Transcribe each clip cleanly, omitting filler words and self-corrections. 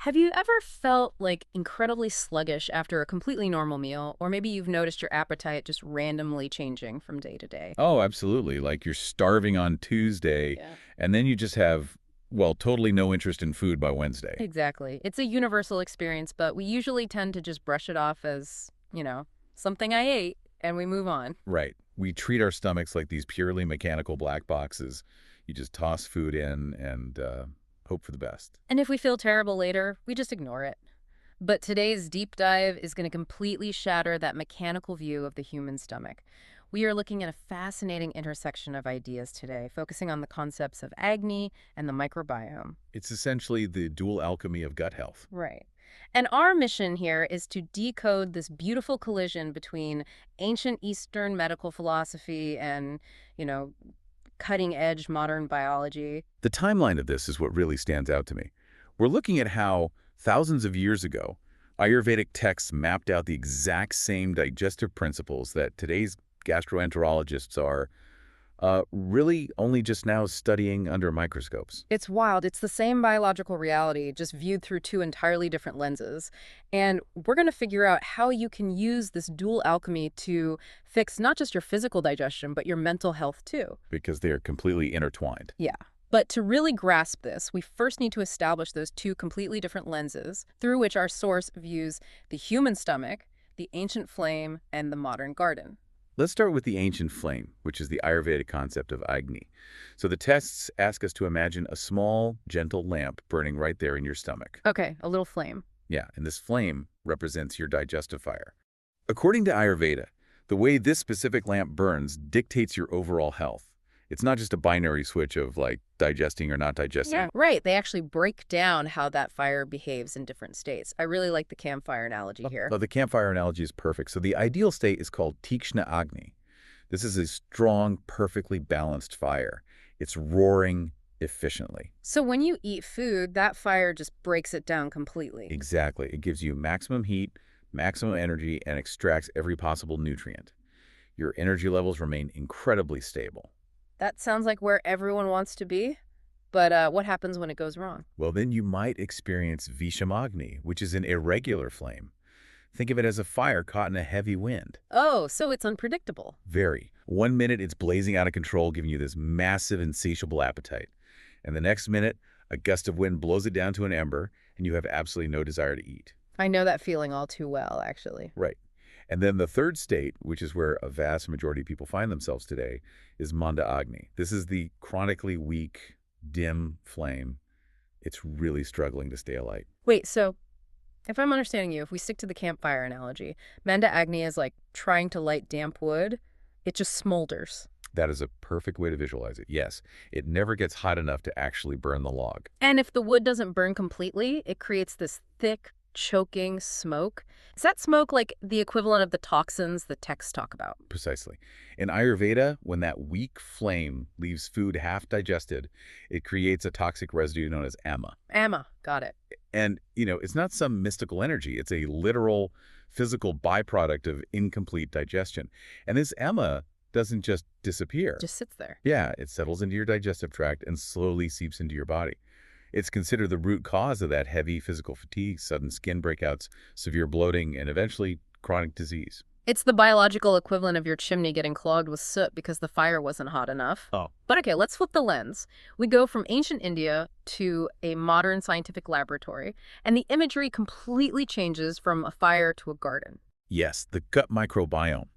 Have you ever felt like incredibly sluggish after a completely normal meal, or maybe you've noticed your appetite just randomly changing from day to day? Oh, absolutely. Like you're starving on Tuesday, Yeah. and then you just have, well, totally no interest in food by Wednesday. Exactly. It's a universal experience, but we usually tend to just brush it off as, something I ate, and we move on. Right. We treat our stomachs like these purely mechanical black boxes. You just toss food in and hope for the best. And if we feel terrible later, we just ignore it. But today's deep dive is going to completely shatter that mechanical view of the human stomach. We are looking at a fascinating intersection of ideas today, focusing on the concepts of Agni and the microbiome. It's essentially the dual alchemy of gut health. Right. And our mission here is to decode this beautiful collision between ancient Eastern medical philosophy and, you know, cutting edge modern biology. The timeline of this is what really stands out to me. We're looking at how, thousands of years ago, Ayurvedic texts mapped out the exact same digestive principles that today's gastroenterologists are really only just now studying under microscopes. It's wild. It's the same biological reality, just viewed through two entirely different lenses. And we're going to figure out how you can use this dual alchemy to fix not just your physical digestion, but your mental health too. Because they are completely intertwined. Yeah. But to really grasp this, we first need to establish those two completely different lenses through which our source views the human stomach, the ancient flame, and the modern garden. Let's start with the ancient flame, which is the Ayurvedic concept of Agni. So the tests ask us to imagine a small, gentle lamp burning right there in your stomach. Okay, a little flame. Yeah, and this flame represents your digestive fire. According to Ayurveda, the way this specific lamp burns dictates your overall health. It's not just a binary switch of, like, digesting or not digesting. Yeah. Right. They actually break down how that fire behaves in different states. I really like the campfire analogy here. Well, the campfire analogy is perfect. So the ideal state is called Tikshna Agni. This is a strong, perfectly balanced fire. It's roaring efficiently. So when you eat food, that fire just breaks it down completely. Exactly. It gives you maximum heat, maximum energy, and extracts every possible nutrient. Your energy levels remain incredibly stable. That sounds like where everyone wants to be. But what happens when it goes wrong? Well, then you might experience Vishamagni, which is an irregular flame. Think of it as a fire caught in a heavy wind. Oh, so it's unpredictable. Very. One minute it's blazing out of control, giving you this massive, insatiable appetite. And the next minute, a gust of wind blows it down to an ember, and you have absolutely no desire to eat. I know that feeling all too well, actually. Right. And then the third state, which is where a vast majority of people find themselves today, is Manda Agni. This is the chronically weak, dim flame. It's really struggling to stay alight. Wait, so if I'm understanding you, if we stick to the campfire analogy, Manda Agni is like trying to light damp wood. It just smolders. That is a perfect way to visualize it. Yes, it never gets hot enough to actually burn the log. And if the wood doesn't burn completely, it creates this thick, choking smoke. Is that smoke like the equivalent of the toxins the texts talk about? Precisely. In Ayurveda, when that weak flame leaves food half digested, it creates a toxic residue known as ama. Amma, got it. And, it's not some mystical energy. It's a literal physical byproduct of incomplete digestion. And this ama doesn't just disappear. Just sits there. Yeah, it settles into your digestive tract and slowly seeps into your body. It's considered the root cause of that heavy physical fatigue, sudden skin breakouts, severe bloating, and eventually chronic disease. It's the biological equivalent of your chimney getting clogged with soot because the fire wasn't hot enough. Oh. But okay, let's flip the lens. We go from ancient India to a modern scientific laboratory, and the imagery completely changes from a fire to a garden. Yes, the gut microbiome.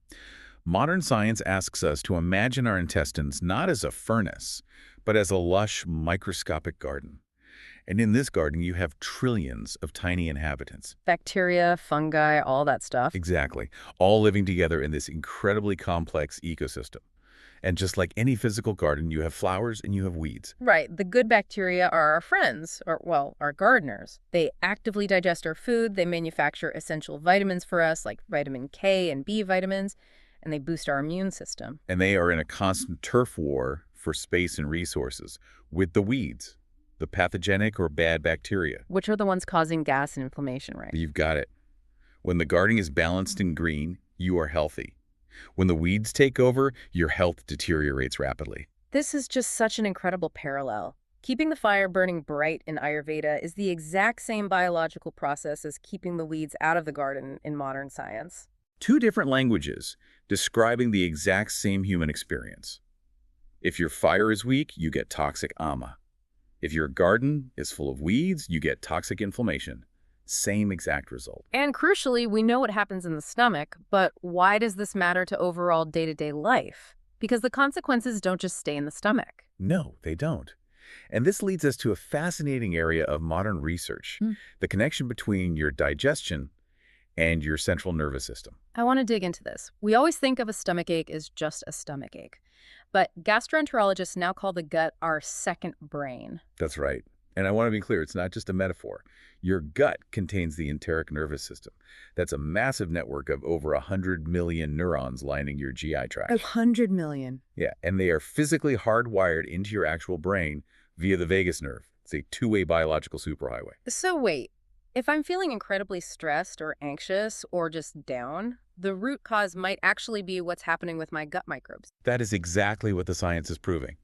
Modern science asks us to imagine our intestines not as a furnace, but as a lush, microscopic garden. And in this garden, you have trillions of tiny inhabitants. Bacteria, fungi, all that stuff. Exactly. All living together in this incredibly complex ecosystem. And just like any physical garden, you have flowers and you have weeds. Right. The good bacteria are our friends, or, well, our gardeners. They actively digest our food. They manufacture essential vitamins for us, like vitamin K and B vitamins, and they boost our immune system. And they are in a constant turf war for space and resources with the weeds, the pathogenic or bad bacteria. Which are the ones causing gas and inflammation, right? You've got it. When the garden is balanced and green, you are healthy. When the weeds take over, your health deteriorates rapidly. This is just such an incredible parallel. Keeping the fire burning bright in Ayurveda is the exact same biological process as keeping the weeds out of the garden in modern science. Two different languages describing the exact same human experience. If your fire is weak, you get toxic ama. If your garden is full of weeds, you get toxic inflammation. Same exact result. And crucially, we know what happens in the stomach, but why does this matter to overall day-to-day life? Because the consequences don't just stay in the stomach. No, they don't. And this leads us to a fascinating area of modern research, the connection between your digestion and your central nervous system. I want to dig into this. We always think of a stomach ache as just a stomach ache, but gastroenterologists now call the gut our second brain. That's right. And I want to be clear, it's not just a metaphor. Your gut contains the enteric nervous system. That's a massive network of over 100 million neurons lining your GI tract. 100 million. Yeah, and they are physically hardwired into your actual brain via the vagus nerve. It's a two-way biological superhighway. So wait, if I'm feeling incredibly stressed or anxious or just down, the root cause might actually be what's happening with my gut microbes. That is exactly what the science is proving.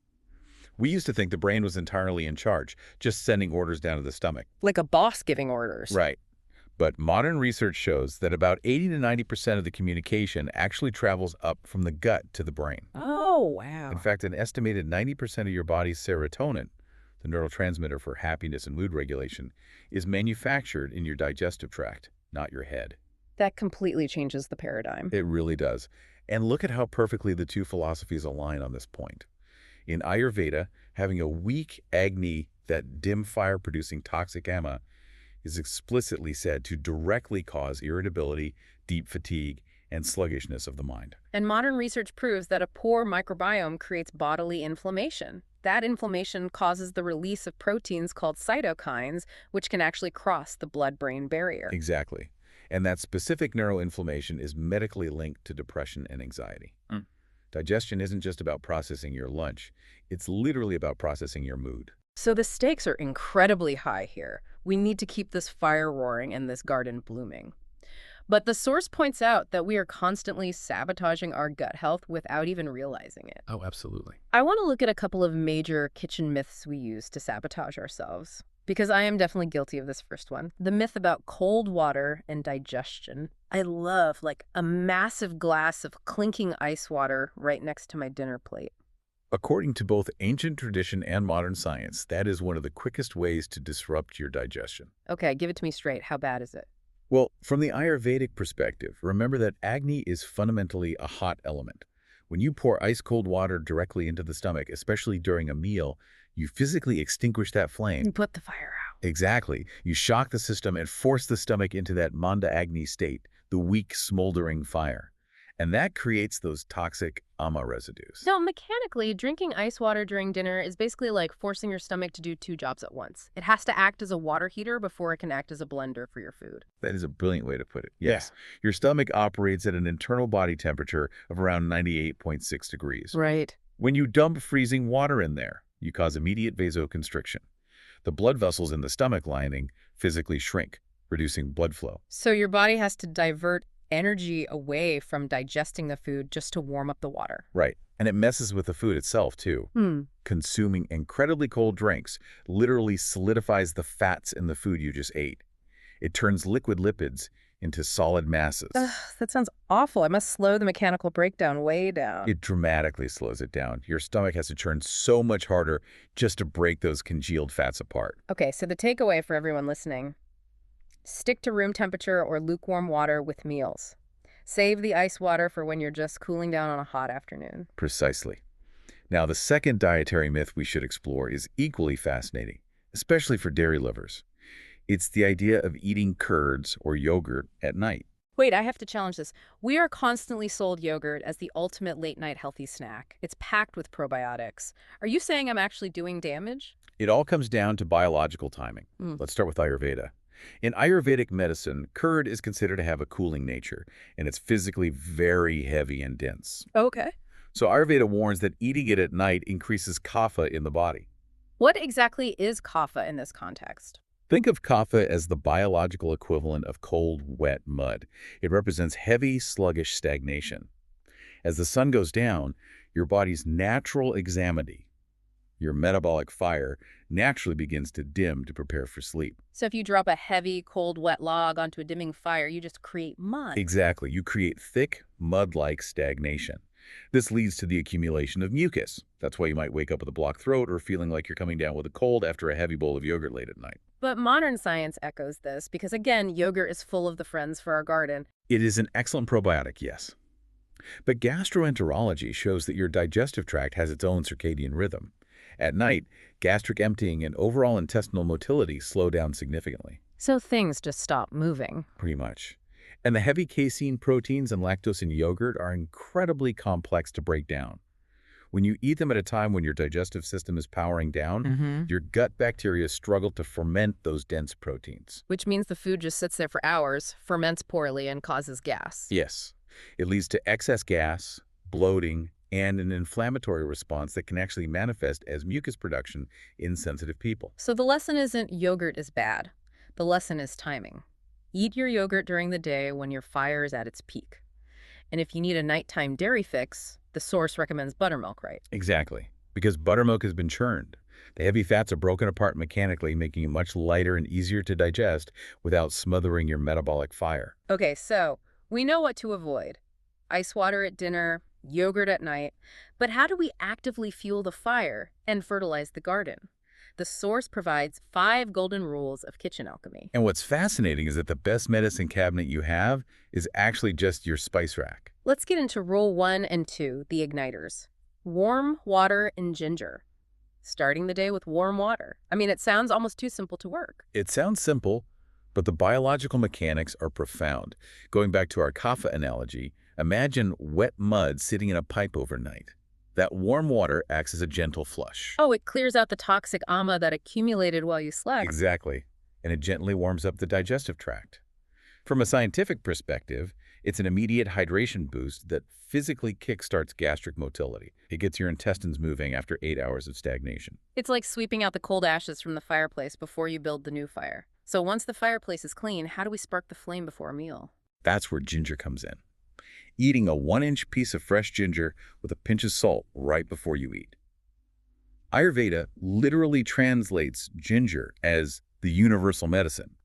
We used to think the brain was entirely in charge, just sending orders down to the stomach. Like a boss giving orders. Right. But modern research shows that about 80 to 90% of the communication actually travels up from the gut to the brain. Oh, wow. In fact, an estimated 90% of your body's serotonin, the neurotransmitter for happiness and mood regulation, is manufactured in your digestive tract, not your head. That completely changes the paradigm. It really does. And look at how perfectly the two philosophies align on this point. In Ayurveda, having a weak Agni, that dim fire-producing toxic ama, is explicitly said to directly cause irritability, deep fatigue, and sluggishness of the mind. And modern research proves that a poor microbiome creates bodily inflammation. That inflammation causes the release of proteins called cytokines, which can actually cross the blood-brain barrier. Exactly. And that specific neuroinflammation is medically linked to depression and anxiety. Digestion isn't just about processing your lunch. It's literally about processing your mood. So the stakes are incredibly high here. We need to keep this fire roaring and this garden blooming. But the source points out that we are constantly sabotaging our gut health without even realizing it. Oh, absolutely. I want to look at a couple of major kitchen myths we use to sabotage ourselves, because I am definitely guilty of this first one. The myth about cold water and digestion. I love, like, a massive glass of clinking ice water right next to my dinner plate. According to both ancient tradition and modern science, that is one of the quickest ways to disrupt your digestion. Okay, give it to me straight. How bad is it? Well, from the Ayurvedic perspective, remember that Agni is fundamentally a hot element. When you pour ice-cold water directly into the stomach, especially during a meal, you physically extinguish that flame. You put the fire out. Exactly. You shock the system and force the stomach into that Manda Agni state, the weak, smoldering fire. And that creates those toxic ama residues. So mechanically, drinking ice water during dinner is basically like forcing your stomach to do two jobs at once. It has to act as a water heater before it can act as a blender for your food. That is a brilliant way to put it. Yes. Your stomach operates at an internal body temperature of around 98.6 degrees. Right. When you dump freezing water in there, you cause immediate vasoconstriction. The blood vessels in the stomach lining physically shrink, reducing blood flow. So your body has to divert energy away from digesting the food just to warm up the water. Right. And it messes with the food itself, too. Consuming incredibly cold drinks literally solidifies the fats in the food you just ate. It turns liquid lipids into solid masses. Ugh, that sounds awful. I must slow the mechanical breakdown way down. It dramatically slows it down. Your stomach has to churn so much harder just to break those congealed fats apart. Okay, so the takeaway for everyone listening: stick to room temperature or lukewarm water with meals. Save the ice water for when you're just cooling down on a hot afternoon. Precisely. Now, the second dietary myth we should explore is equally fascinating, especially for dairy lovers. It's the idea of eating curds or yogurt at night. Wait, I have to challenge this. We are constantly sold yogurt as the ultimate late-night healthy snack. It's packed with probiotics. Are you saying I'm actually doing damage? It all comes down to biological timing. Let's start with Ayurveda. In Ayurvedic medicine, curd is considered to have a cooling nature, and it's physically very heavy and dense. Okay. So Ayurveda warns that eating it at night increases kapha in the body. What exactly is kapha in this context? Think of kapha as the biological equivalent of cold, wet mud. It represents heavy, sluggish stagnation. As the sun goes down, your body's natural examity, your metabolic fire naturally begins to dim to prepare for sleep. So if you drop a heavy, cold, wet log onto a dimming fire, you just create mud. Exactly. You create thick, mud-like stagnation. This leads to the accumulation of mucus. That's why you might wake up with a blocked throat or feeling like you're coming down with a cold after a heavy bowl of yogurt late at night. But modern science echoes this because, again, yogurt is full of the friends for our garden. It is an excellent probiotic, yes. But gastroenterology shows that your digestive tract has its own circadian rhythm. At night, gastric emptying and overall intestinal motility slow down significantly. So things just stop moving. Pretty much. And the heavy casein proteins and lactose in yogurt are incredibly complex to break down. When you eat them at a time when your digestive system is powering down, your gut bacteria struggle to ferment those dense proteins. Which means the food just sits there for hours, ferments poorly, and causes gas. Yes, it leads to excess gas, bloating, and an inflammatory response that can actually manifest as mucus production in sensitive people. So the lesson isn't yogurt is bad. The lesson is timing. Eat your yogurt during the day when your fire is at its peak. And if you need a nighttime dairy fix, the source recommends buttermilk, right? Exactly, because buttermilk has been churned. The heavy fats are broken apart mechanically, making it much lighter and easier to digest without smothering your metabolic fire. Okay, so we know what to avoid. Ice water at dinner, yogurt at night. But how do we actively fuel the fire and fertilize the garden? The source provides 5 golden rules of kitchen alchemy. And what's fascinating is that the best medicine cabinet you have is actually just your spice rack. Let's get into rule 1 and 2, the igniters. Warm water and ginger. Starting the day with warm water. I mean, it sounds almost too simple to work. It sounds simple, but the biological mechanics are profound. Going back to our kapha analogy, imagine wet mud sitting in a pipe overnight. That warm water acts as a gentle flush. Oh, it clears out the toxic ama that accumulated while you slept. Exactly. And it gently warms up the digestive tract. From a scientific perspective, it's an immediate hydration boost that physically kickstarts gastric motility. It gets your intestines moving after 8 hours of stagnation. It's like sweeping out the cold ashes from the fireplace before you build the new fire. So once the fireplace is clean, how do we spark the flame before a meal? That's where ginger comes in. Eating a 1-inch piece of fresh ginger with a pinch of salt right before you eat. Ayurveda literally translates ginger as the universal medicine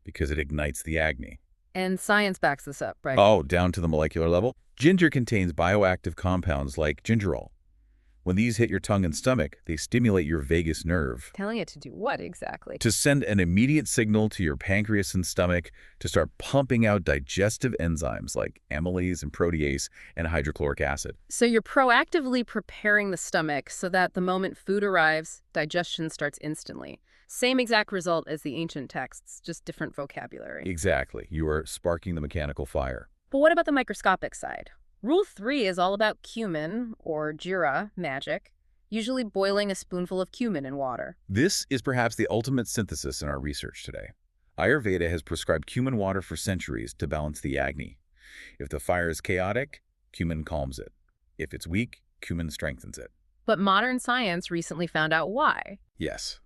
because it ignites the Agni. And science backs this up, right? Oh, down to the molecular level? Ginger contains bioactive compounds like gingerol. When these hit your tongue and stomach, they stimulate your vagus nerve Telling it to do what exactly? to send an immediate signal to your pancreas and stomach to start pumping out digestive enzymes like amylase and protease and hydrochloric acid. So you're proactively preparing the stomach so that the moment food arrives, digestion starts instantly. Same exact result as the ancient texts, just different vocabulary. Exactly. You are sparking the mechanical fire. But what about the microscopic side? Rule 3 is all about cumin, or jira, magic, usually boiling a spoonful of cumin in water. This is perhaps the ultimate synthesis in our research today. Ayurveda has prescribed cumin water for centuries to balance the Agni. If the fire is chaotic, cumin calms it. If it's weak, cumin strengthens it. But modern science recently found out why. Yes.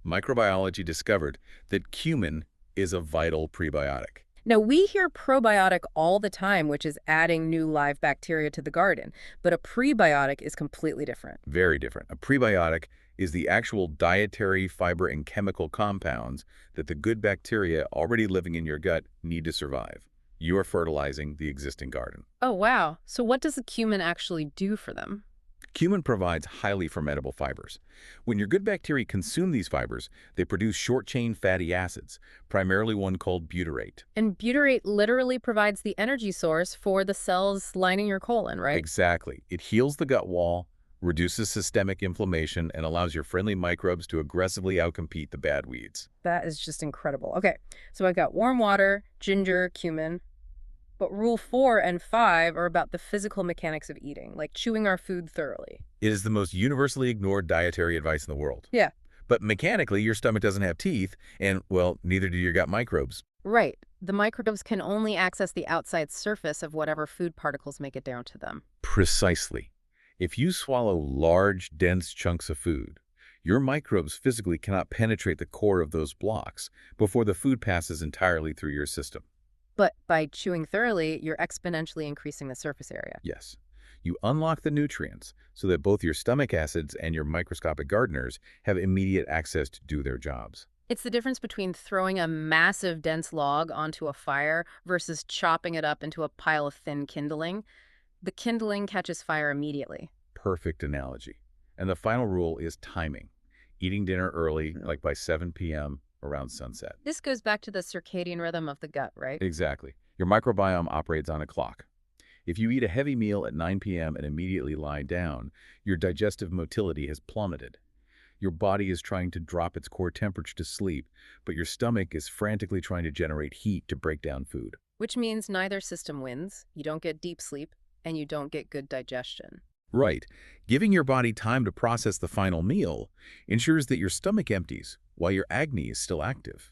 Microbiology discovered that cumin is a vital prebiotic. Now, we hear probiotic all the time, which is adding new live bacteria to the garden, but a prebiotic is completely different. Very different. A prebiotic is the actual dietary, fiber, and chemical compounds that the good bacteria already living in your gut need to survive. You are fertilizing the existing garden. Oh, wow. So what does the cumin actually do for them? Cumin provides highly fermentable fibers. When your good bacteria consume these fibers, they produce short-chain fatty acids, primarily one called butyrate. And butyrate literally provides the energy source for the cells lining your colon, right? Exactly. It heals the gut wall, reduces systemic inflammation, and allows your friendly microbes to aggressively outcompete the bad weeds. That is just incredible. Okay, so I got warm water, ginger, cumin. But rule 4 and 5 are about the physical mechanics of eating, like chewing our food thoroughly. It is the most universally ignored dietary advice in the world. Yeah. But mechanically, your stomach doesn't have teeth, and, well, neither do your gut microbes. Right. The microbes can only access the outside surface of whatever food particles make it down to them. Precisely. If you swallow large, dense chunks of food, your microbes physically cannot penetrate the core of those blocks before the food passes entirely through your system. But by chewing thoroughly, you're exponentially increasing the surface area. Yes. You unlock the nutrients so that both your stomach acids and your microscopic gardeners have immediate access to do their jobs. It's the difference between throwing a massive dense log onto a fire versus chopping it up into a pile of thin kindling. The kindling catches fire immediately. Perfect analogy. And the final rule is timing. Eating dinner early, like by 7 p.m. around sunset. This goes back to the circadian rhythm of the gut, right? Exactly. Your microbiome operates on a clock. If you eat a heavy meal at 9 p.m. and immediately lie down, your digestive motility has plummeted. Your body is trying to drop its core temperature to sleep, but your stomach is frantically trying to generate heat to break down food. Which means neither system wins. You don't get deep sleep, and you don't get good digestion. Right. Giving your body time to process the final meal ensures that your stomach empties while your Agni is still active.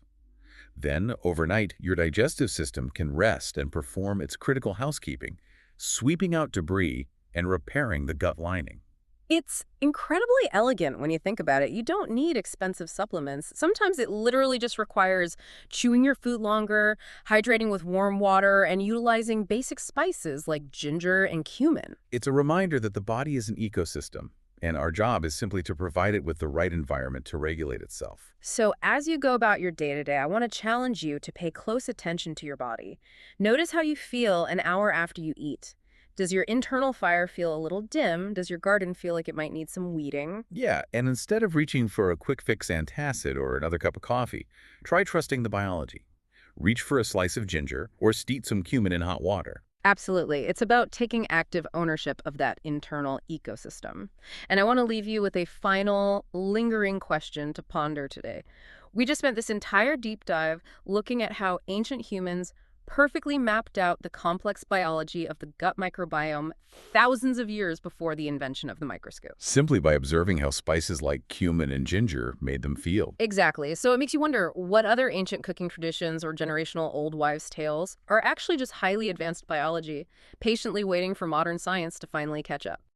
Then, overnight, your digestive system can rest and perform its critical housekeeping, sweeping out debris and repairing the gut lining. It's incredibly elegant when you think about it. You don't need expensive supplements. Sometimes it literally just requires chewing your food longer, hydrating with warm water, and utilizing basic spices like ginger and cumin. It's a reminder that the body is an ecosystem, and our job is simply to provide it with the right environment to regulate itself. So as you go about your day-to-day, I want to challenge you to pay close attention to your body. Notice how you feel an hour after you eat. Does your internal fire feel a little dim? Does your garden feel like it might need some weeding? Yeah, and instead of reaching for a quick fix antacid or another cup of coffee, try trusting the biology. Reach for a slice of ginger or steep some cumin in hot water. Absolutely. It's about taking active ownership of that internal ecosystem. And I want to leave you with a final, lingering question to ponder today. We just spent this entire deep dive looking at how ancient humans perfectly mapped out the complex biology of the gut microbiome thousands of years before the invention of the microscope. Simply by observing how spices like cumin and ginger made them feel. Exactly. So it makes you wonder what other ancient cooking traditions or generational old wives' tales are actually just highly advanced biology, patiently waiting for modern science to finally catch up.